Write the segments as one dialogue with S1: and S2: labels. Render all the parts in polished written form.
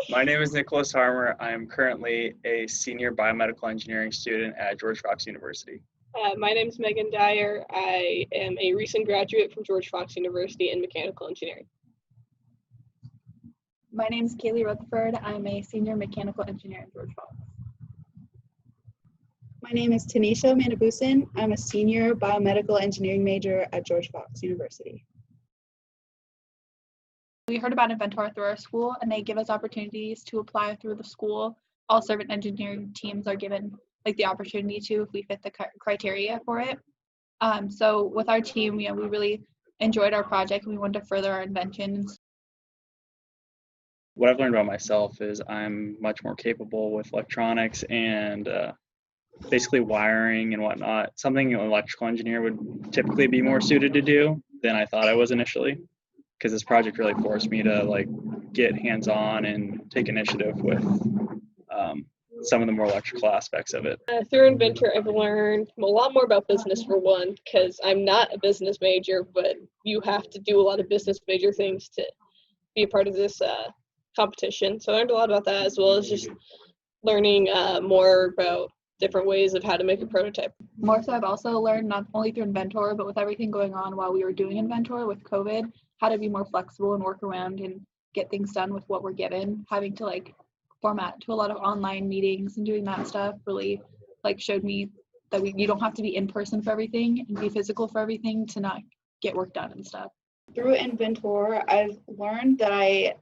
S1: My name is Nicholas Harmer. I am currently a senior biomedical engineering student at George Fox University.
S2: My name is Megan Dyer. I am a recent graduate from George Fox University in mechanical engineering.
S3: My name is Kaylee Rutherford. I'm a senior mechanical engineer at George Fox.
S4: My name is Tanisha Manabusin. I'm a senior biomedical engineering major at George Fox University.
S3: We heard about Inventor through our school, and they give us opportunities to apply through the school. All servant engineering teams are given the opportunity to if we fit the criteria for it. So with our team, we really enjoyed our project and we wanted to further our inventions.
S1: What I've learned about myself is I'm much more capable with electronics and basically wiring and whatnot. Something an electrical engineer would typically be more suited to do than I thought I was initially, because this project really forced me to get hands-on and take initiative with some of the more electrical aspects of it.
S2: Through Inventor, I've learned a lot more about business, for one, because I'm not a business major, but you have to do a lot of business major things to be a part of this competition. So I learned a lot about that, as well as just learning more about different ways of how to make a prototype.
S3: More so, I've also learned not only through Inventor, but with everything going on while we were doing Inventor with COVID, how to be more flexible and work around and get things done with what we're given. Having to format to a lot of online meetings and doing that stuff really showed me that you don't have to be in person for everything and be physical for everything to not get work done and stuff.
S4: Through Inventor, I've learned that I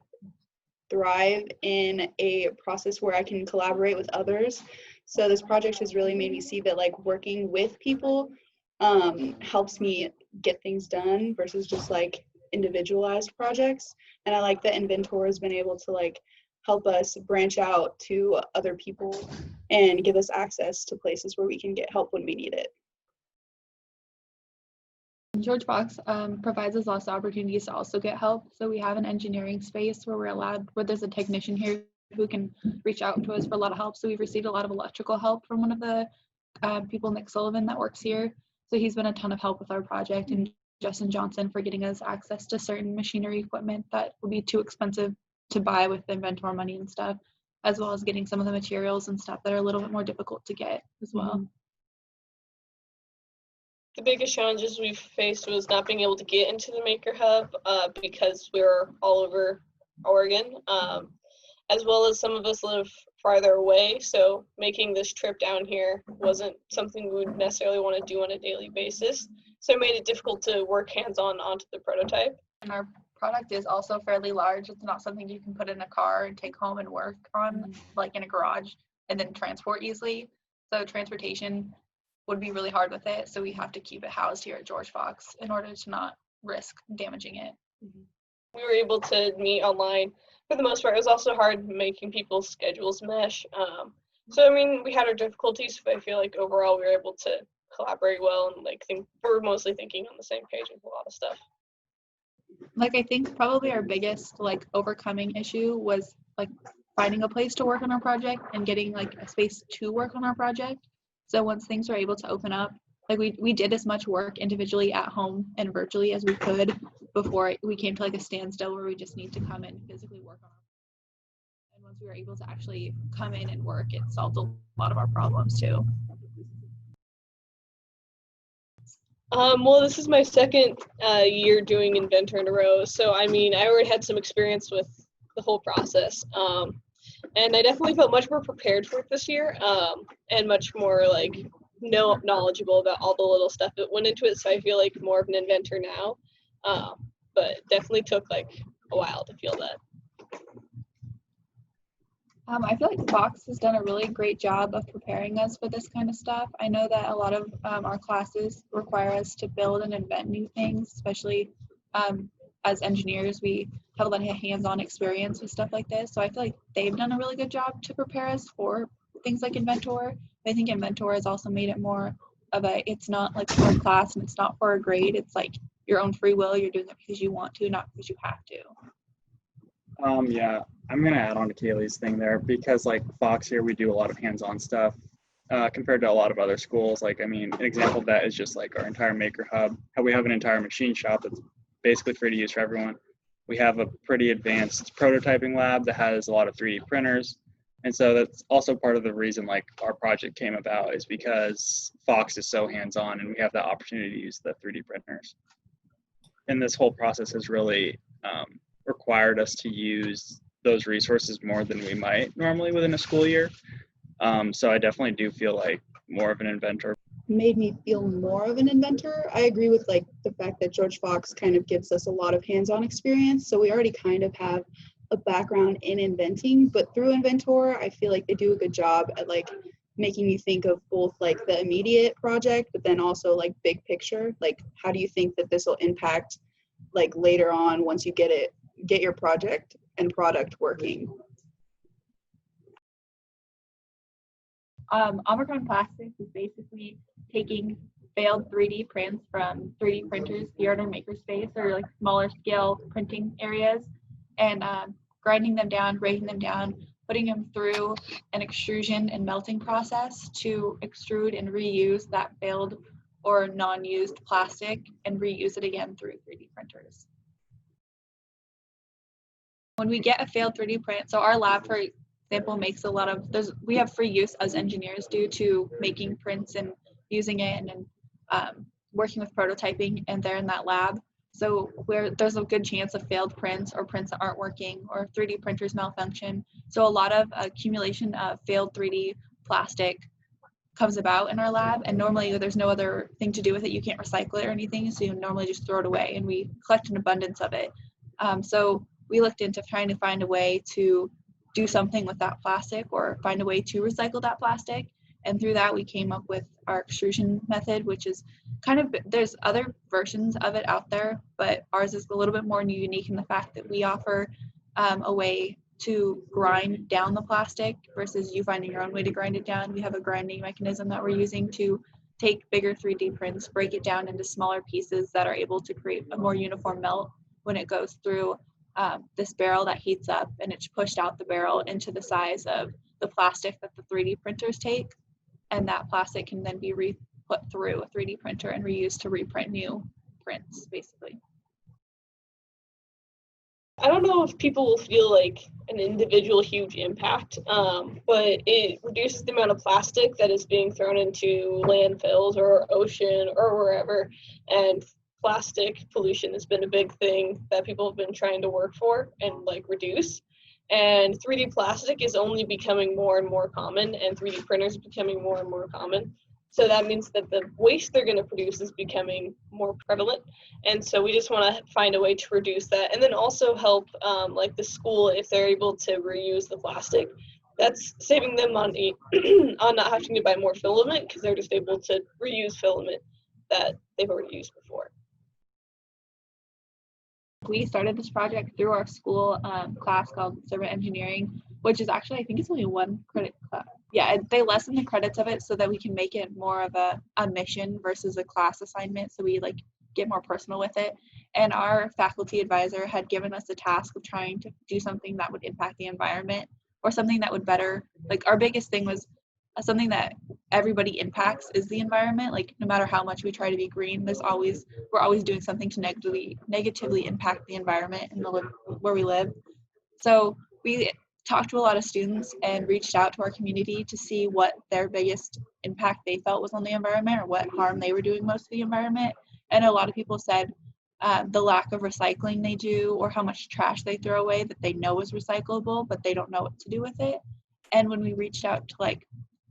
S4: thrive in a process where I can collaborate with others. So this project has really made me see that working with people helps me get things done versus just individualized projects. And I like that Inventor has been able to help us branch out to other people and give us access to places where we can get help when we need it.
S3: George Fox provides us lots of opportunities to also get help. So we have an engineering space where there's a technician here who can reach out to us for a lot of help. So we've received a lot of electrical help from one of the people, Nick Sullivan, that works here. So he's been a ton of help with our project, and Justin Johnson for getting us access to certain machinery equipment that would be too expensive to buy with the Inventor money and stuff, as well as getting some of the materials and stuff that are a little bit more difficult to get as well.
S2: The biggest challenges we've faced was not being able to get into the Maker Hub because we were all over Oregon, as well as some of us live farther away, so making this trip down here wasn't something we would necessarily want to do on a daily basis, so it made it difficult to work hands-on onto the prototype.
S3: And our product is also fairly large. It's not something you can put in a car and take home and work on in a garage and then transport easily. So transportation would be really hard with it. So we have to keep it housed here at George Fox in order to not risk damaging it.
S2: We were able to meet online for the most part. It was also hard making people's schedules mesh. So we had our difficulties, but I feel overall we were able to collaborate well and we're mostly thinking on the same page with a lot of stuff.
S3: I think probably our biggest overcoming issue was finding a place to work on our project and getting a space to work on our project. So once things were able to open up, we did as much work individually at home and virtually as we could before we came to a standstill where we just need to come in and physically work on it. And once we were able to actually come in and work, it solved a lot of our problems too.
S2: Well, this is my second year doing Inventor in a row, so I already had some experience with the whole process, and I definitely felt much more prepared for it this year, and much more knowledgeable about all the little stuff that went into it, so I feel more of an inventor now, but definitely took a while to feel that.
S3: I feel Fox has done a really great job of preparing us for this kind of stuff. I know that a lot of our classes require us to build and invent new things, especially as engineers. We have a lot of hands-on experience with stuff like this. So I feel they've done a really good job to prepare us for things like Inventor. I think Inventor has also made it more of it's not for a class and it's not for a grade. It's your own free will. You're doing it because you want to, not because you have to.
S1: Yeah, I'm going to add on to Kaylee's thing there because Fox here, we do a lot of hands-on stuff compared to a lot of other schools. An example of that is just our entire Maker Hub, how we have an entire machine shop that's basically free to use for everyone. we have a pretty advanced prototyping lab that has a lot of 3D printers. And so that's also part of the reason like our project came about, is because Fox is so hands-on and we have that opportunity to use the 3D printers. And this whole process has really required us to use those resources more than we might normally within a school year. So I definitely do feel like more of an inventor.
S4: Made me feel more of an inventor. I agree with like the fact that George Fox kind of gives us a lot of hands-on experience. So we already kind of have a background in inventing, but through Inventor, I feel like they do a good job at like making you think of both like the immediate project, but then also like big picture. Like, how do you think that this will impact like later on once you get your project and product working?
S3: Omicron Plastics is basically taking failed 3D prints from 3D printers here in our makerspace or like smaller scale printing areas, and grinding them down, breaking them down, putting them through an extrusion and melting process to extrude and reuse that failed or non-used plastic and reuse it again through 3D printers. When we get a failed 3D print, so our lab, for example, makes a lot of, we have free use as engineers due to making prints and using it and working with prototyping, and they're in that lab. So where there's a good chance of failed prints or prints that aren't working or 3D printers malfunction. So a lot of accumulation of failed 3D plastic comes about in our lab, and normally there's no other thing to do with it. You can't recycle it or anything, so you normally just throw it away, and we collect an abundance of it. So we looked into trying to find a way to do something with that plastic or find a way to recycle that plastic. And through that, we came up with our extrusion method, which is kind of, there's other versions of it out there, but ours is a little bit more unique in the fact that we offer a way to grind down the plastic versus you finding your own way to grind it down. We have a grinding mechanism that we're using to take bigger 3D prints, break it down into smaller pieces that are able to create a more uniform melt when it goes through this barrel that heats up, and it's pushed out the barrel into the size of the plastic that the 3D printers take. And that plastic can then be put through a 3D printer and reused to reprint new prints, basically.
S2: I don't know if people will feel like an individual huge impact, but it reduces the amount of plastic that is being thrown into landfills or ocean or wherever. And plastic pollution has been a big thing that people have been trying to work for and like reduce. And 3D plastic is only becoming more and more common, and 3D printers are becoming more and more common. So that means that the waste they're going to produce is becoming more prevalent. And so we just want to find a way to reduce that, and then also help like the school, if they're able to reuse the plastic, that's saving them money on not having to buy more filament, because they're just able to reuse filament that they've already used before.
S3: We started this project through our school class called Civil Engineering, which is actually, I think it's only one credit class. Yeah, they lessen the credits of it so that we can make it more of a mission versus a class assignment, so we like get more personal with it. And our faculty advisor had given us the task of trying to do something that would impact the environment, or something that would better, like our biggest thing was something that everybody impacts is the environment. Like no matter how much we try to be green, we're always doing something to negatively impact the environment and where we live. So we talked to a lot of students and reached out to our community to see what their biggest impact they felt was on the environment, or what harm they were doing most to the environment. And a lot of people said the lack of recycling they do, or how much trash they throw away that they know is recyclable, but they don't know what to do with it. And when we reached out to like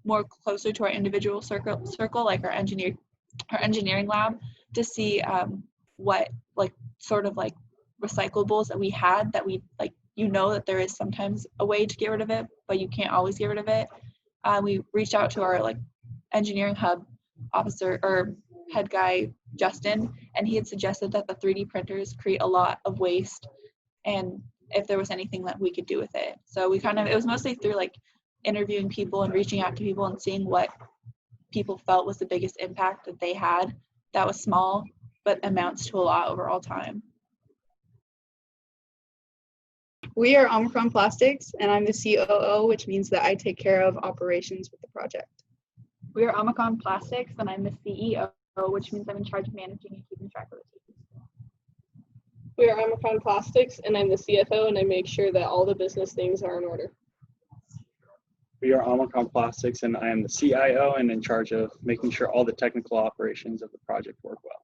S3: more closer to our individual circle, like our engineering lab, to see what like sort of like recyclables that we had, that we like, you know, that there is sometimes a way to get rid of it, but you can't always get rid of it. We reached out to our like engineering hub officer or head guy, Justin, and he had suggested that the 3D printers create a lot of waste, and if there was anything that we could do with it. So we it was mostly through like interviewing people and reaching out to people and seeing what people felt was the biggest impact that they had, that was small but amounts to a lot over all time.
S4: We are Omicron Plastics, and I'm the COO, which means that I take care of operations with the project.
S3: We are Omicron Plastics, and I'm the CEO, which means I'm in charge of managing and keeping track of the team.
S2: We are Omicron Plastics, and I'm the CFO, and I make sure that all the business things are in order.
S1: We are Omicron Plastics, and I am the CIO and in charge of making sure all the technical operations of the project work well.